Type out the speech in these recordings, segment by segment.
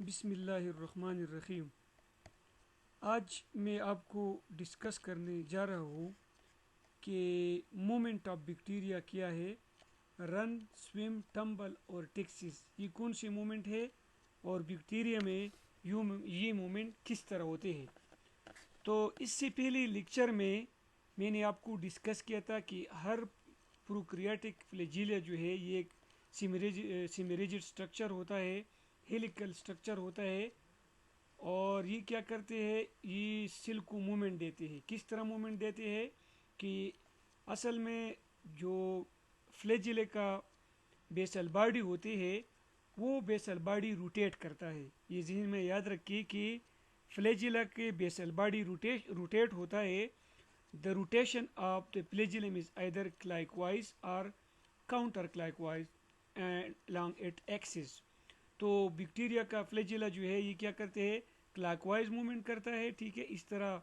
बिस्मिल्लाहिर्रहमानिर्रहीम। आज मैं आपको डिस्कस करने जा रहा हूँ कि मूवमेंट ऑफ बैक्टीरिया क्या है। रन, स्विम, टम्बल और टेक्सिस ये कौन से मूवमेंट है और बैक्टीरिया में ये मूवमेंट किस तरह होते हैं। तो इससे पहले लेक्चर में मैंने आपको डिस्कस किया था कि हर प्रोक्रियाटिक फ्लैजिला जो है ये एक सिमरेजिड स्ट्रक्चर होता है, हेलिकल स्ट्रक्चर होता है। और ये क्या करते हैं, ये सेल को मूवमेंट देते हैं। किस तरह मूवमेंट देते हैं कि असल में जो फ्लैजिले का बेसल बॉडी होती है वो बेसल बॉडी रोटेट करता है। ये जहन में याद रखिए कि फ्लैजिला के बेसल बॉडी रोटेट होता है। The rotation of the flagellum is either clockwise or counter clockwise and along it axis. तो बैक्टीरिया का फ्लैजिला जो है ये क्या करते हैं, क्लॉकवाइज मूवमेंट करता है, ठीक है, इस तरह,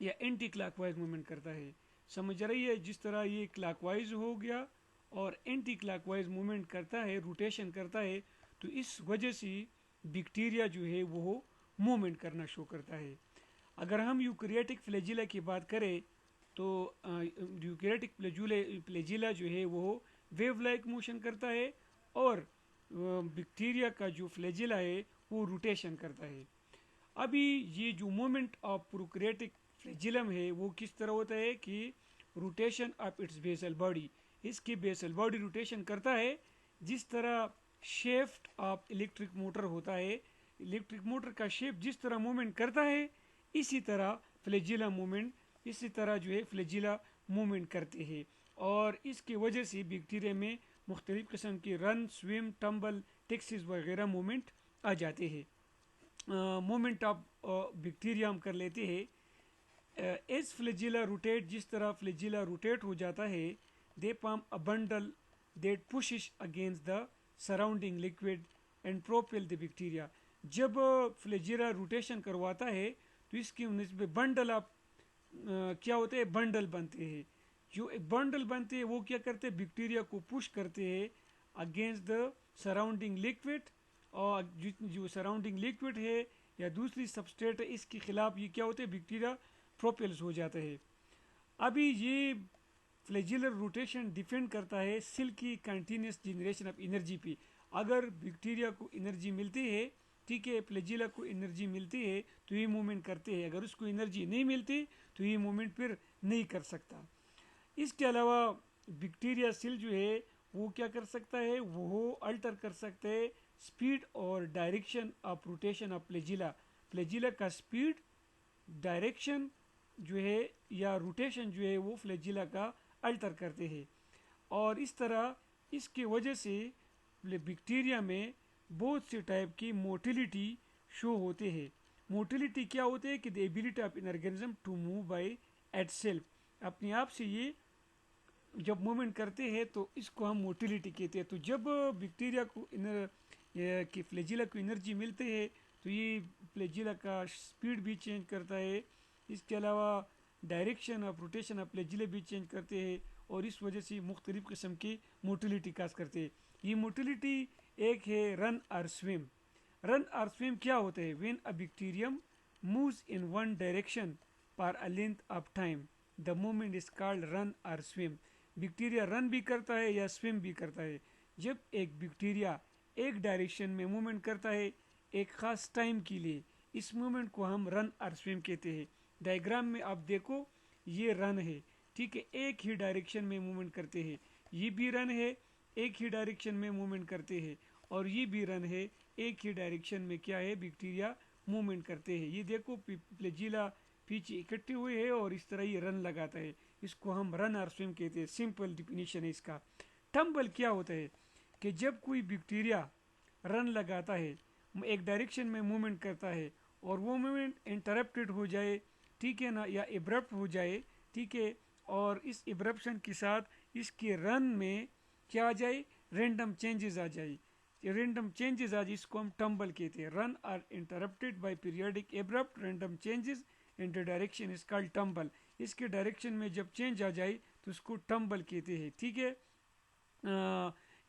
या एंटी क्लॉकवाइज मूवमेंट करता है। समझ रही है, जिस तरह ये क्लॉकवाइज हो गया और एंटी क्लॉकवाइज मूवमेंट करता है, रोटेशन करता है, तो इस वजह से बैक्टीरिया जो है वो मूवमेंट करना शो करता है। अगर हम यूकैरियोटिक फ्लैजिला की बात करें तो यूकैरियोटिक फ्लैजिला जो है वो वेव लाइक मोशन करता है और बैक्टीरिया का जो फ्लैजिला है वो रोटेशन करता है। अभी ये जो मोमेंट ऑफ प्रोक्रिएटिक फ्लैजिलम है वो किस तरह होता है कि rotation of its basal body, इसकी बेसल बॉडी रोटेशन करता है। जिस तरह शेफ्ट ऑफ इलेक्ट्रिक मोटर होता है, इलेक्ट्रिक मोटर का शेप जिस तरह मूवमेंट करता है इसी तरह फ्लैजिला मूवमेंट, इसी तरह जो है फ्लैजिला मूवमेंट करते हैं। और इसकी वजह से बैक्टीरिया में मुख्तलिफ़ किस्म की रन, स्विम, टम्बल, टेक्सिस वगैरह मूवमेंट आ जाते हैं। मूवमेंट ऑफ बैक्टीरिया हम कर लेते हैं। एज फ्लैजिला रोटेट, जिस तरह फ्लैजिला रोटेट हो जाता है, they form a bundle that pushes against the surrounding liquid and propel the bacteria. जब फ्लैजिला रोटेशन करवाता है तो इसकी नस्बत बंडल ऑफ क्या होते हैं, बंडल बनते हैं। जो एक बंडल बनते हैं वो क्या करते हैं, बैक्टीरिया को पुश करते हैं अगेंस्ट द सराउंडिंग लिक्विड। और जो सराउंडिंग लिक्विड है या दूसरी सबस्ट्रेट है इसके खिलाफ ये क्या होते हैं, बैक्टीरिया प्रोपेल्स हो जाता है। अभी ये फ्लैजिलर रोटेशन डिपेंड करता है सेल की कंटिन्यूस जनरेशन ऑफ एनर्जी पे। अगर बैक्टीरिया को एनर्जी मिलती है, ठीक है, फ्लैजिला को एनर्जी मिलती है तो ये मूवमेंट करते हैं। अगर उसको एनर्जी नहीं मिलती तो ये मूवमेंट फिर नहीं कर सकता। इसके अलावा बैक्टीरिया सेल जो है वो क्या कर सकता है, वो अल्टर कर सकते हैं स्पीड और direction of rotation of flagella. Flagella का स्पीड, डायरेक्शन जो है या रोटेशन जो है वो फ्लैजिला का अल्टर करते हैं। और इस तरह इसके वजह से बैक्टीरिया में बहुत से टाइप की मोटिलिटी शो होते हैं। मोटिलिटी क्या होते हैं कि the ability of an organism to move by itself, अपने आप से ये जब मूवमेंट करते हैं तो इसको हम मोटिलिटी कहते हैं। तो जब बैक्टीरिया को कि फ्लैजिला को एनर्जी मिलती है तो ये फ्लैजिला का स्पीड भी चेंज करता है। इसके अलावा direction of rotation of flagella भी चेंज करते हैं और इस वजह से मुख्तलिफ़ किस्म की मोटिलिटी काज करते हैं। ये मोटिलिटी एक है रन और स्विम। रन और स्विम क्या होते हैं, when a bacterium moves in one direction for a length of time the movement is called run और स्विम। बैक्टीरिया रन भी करता है या स्विम भी करता है। जब एक बैक्टीरिया एक डायरेक्शन में मूवमेंट करता है एक ख़ास टाइम के लिए, इस मूवमेंट को हम रन और स्विम कहते हैं। डायग्राम में आप देखो ये रन है, ठीक है, एक ही डायरेक्शन में मूवमेंट करते हैं। ये भी रन है, एक ही डायरेक्शन में मूवमेंट करते हैं, और ये भी रन है, एक ही डायरेक्शन में क्या है, बैक्टीरिया मूवमेंट करते हैं। ये देखो फ्लैजिला पीछे इकट्ठे हुए हैं और इस तरह ये रन लगाता है। इसको हम रन और स्विम कहते हैं। सिंपल डिफिनीशन है इसका। टम्बल क्या होता है कि जब कोई बैक्टीरिया रन लगाता है, एक डायरेक्शन में मूवमेंट करता है और वो मूवमेंट इंटरप्टेड हो जाए, ठीक है ना, या इब्रप्ट हो जाए, ठीक है, और इस इब्रप्शन के साथ इसके रन में क्या आ जाए, रेंडम चेंजेस आ जाए। रेंडम चेंजेस आज इसको हम टम्बल कहते हैं। Run are interrupted by periodic abrupt random changes in the direction is called tumble. इसके डायरेक्शन में जब चेंज आ जाए तो उसको टम्बल कहते हैं, ठीक है।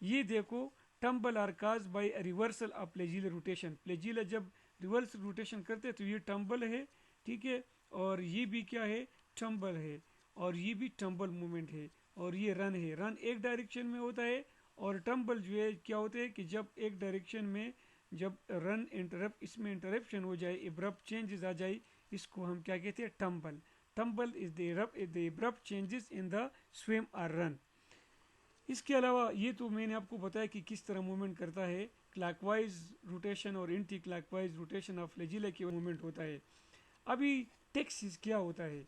ये देखो tumble are cause by reversal of flagella rotation, flagella जब रिवर्स रोटेशन करते हैं तो ये टम्बल है, ठीक है, और ये भी क्या है, टम्बल है, और ये भी टम्बल मूवमेंट है, और ये रन है, रन एक डायरेक्शन में होता है, और टम्बल जो है क्या होते हैं कि जब एक डायरेक्शन में जब रन इंटरप्ट इसमें इंटरप्शन हो जाए, इब्रप्ट चेंजेस आ जाए, इसको हम क्या कहते हैं, tumble. Tumble is the abrupt changes in the swim or run. इसके अलावा ये तो मैंने आपको बताया कि किस तरह मूवमेंट करता है, क्लॉकवाइज रोटेशन और anti clockwise rotation of flagella की मूवमेंट होता है। अभी टेक्सिस क्या होता है,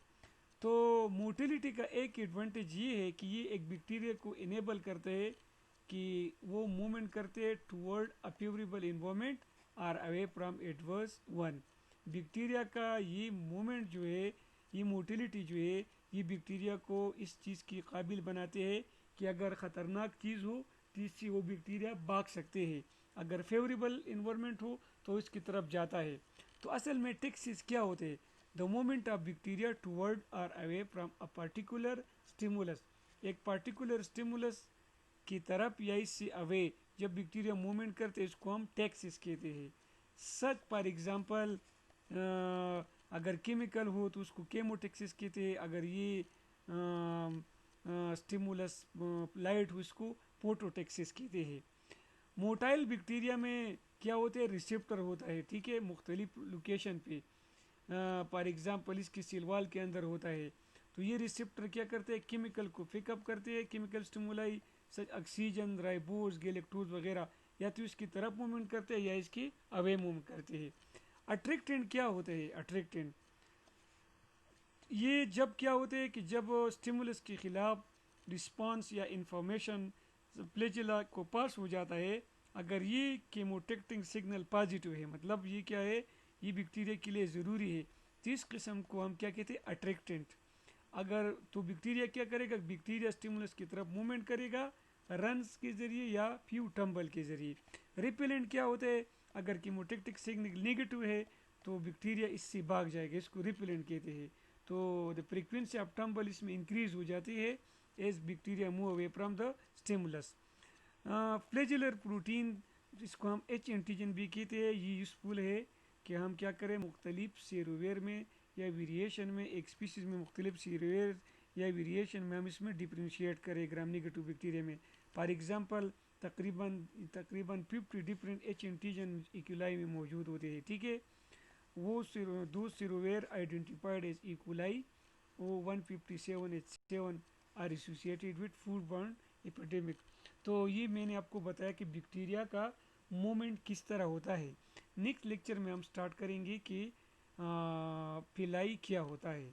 तो मोटिलिटी का एक एडवांटेज ये है कि ये एक बैक्टीरिया को इनेबल करते हैं कि वो मूवमेंट करते हैं टुवर्ड अ फेवरेबल इन्वायरमेंट और away from adverse one. Bacteria का ये मूवमेंट जो है, ये मोटिलिटी जो है, ये बैक्टीरिया को इस चीज़ की काबिल बनाते हैं कि अगर ख़तरनाक चीज़ हो तो इससे वो बैक्टीरिया भाग सकते हैं, अगर फेवरेबल इन्वायरमेंट हो तो इसकी तरफ जाता है। तो असल में टेक्सिस क्या होते हैं, the movement of bacteria toward or away from a particular stimulus, एक पर्टिकुलर स्टिमुलस की तरफ या इससे अवे जब बैक्टीरिया मूवमेंट करते हैं इसको हम टेक्सिस कहते हैं। सच फॉर एग्जांपल अगर केमिकल हो तो उसको केमोटेक्सिस कहते हैं, अगर ये स्टिमुलस लाइट हो इसको फोटोटेक्सिस कहते हैं। मोटाइल बैक्टीरिया में क्या होते हैं, रिसेप्टर होता है, ठीक है, मुख्तलिफ लोकेशन पे, फॉर एग्जांपल इसकी सिलवाल के अंदर होता है, तो ये रिसेप्टर क्या करते हैं, केमिकल को पिकअप करते हैं, केमिकल स्टिमुलाई सच ऑक्सीजन, राइबोज, गैलेक्टोज वगैरह, या तो इसकी तरफ मूवमेंट करते हैं या इसकी अवे मूवमेंट करते हैं। अट्रैक्टेंट क्या होते हैं, अट्रैक्टेंट ये जब क्या होते हैं कि जब स्टिमुलस के खिलाफ रिस्पांस या इंफॉर्मेशन फ्लैजिला को पास हो जाता है, अगर ये केमोटेक्टिंग सिग्नल पॉजिटिव है, मतलब ये क्या है, ये बैक्टीरिया के लिए ज़रूरी है, तो इस किस्म को हम क्या कहते हैं, अट्रैक्टेंट। अगर तो बैक्टीरिया क्या करेगा, बैक्टीरिया स्टिमुलस की तरफ मूवमेंट करेगा रन्स के ज़रिए या फ्यू टम्बल के ज़रिए। रिपेलेंट क्या होता है, अगर केमोटेक्टिक सिग्नल नेगेटिव है तो बैक्टीरिया इससे भाग जाएगा, इसको रिपेलेंट कहते हैं। तो द फ्रीक्वेंसी ऑफ टम्बल इसमें इंक्रीज हो जाती है as bacteria move away from the stimulus. Flagellar protein जिसको हम एच एंटीजन भी कहते हैं, ये यूज़फुल है कि हम क्या करें, मुख्तलिफ सीरोवेयर में या वेरिएशन में, एक स्पीसीज में मुख्तलिफ सीरोवेयर या वेरिएशन में हम इसमें डिफ्रेंशिएट करें ग्राम नेगेटिव बैक्टीरिया में। फॉर एग्जांपल तकरीबन 50 डिफरेंट एच एंटीजन इक्यूलाई में मौजूद होते हैं, ठीक है। वो दो serovar identified as E coli O157H7 are associated with foodborne epidemic. तो ये मैंने आपको बताया कि बैक्टीरिया का मूवमेंट किस तरह होता है। नेक्स्ट लेक्चर में हम स्टार्ट करेंगे कि पिलाई क्या होता है।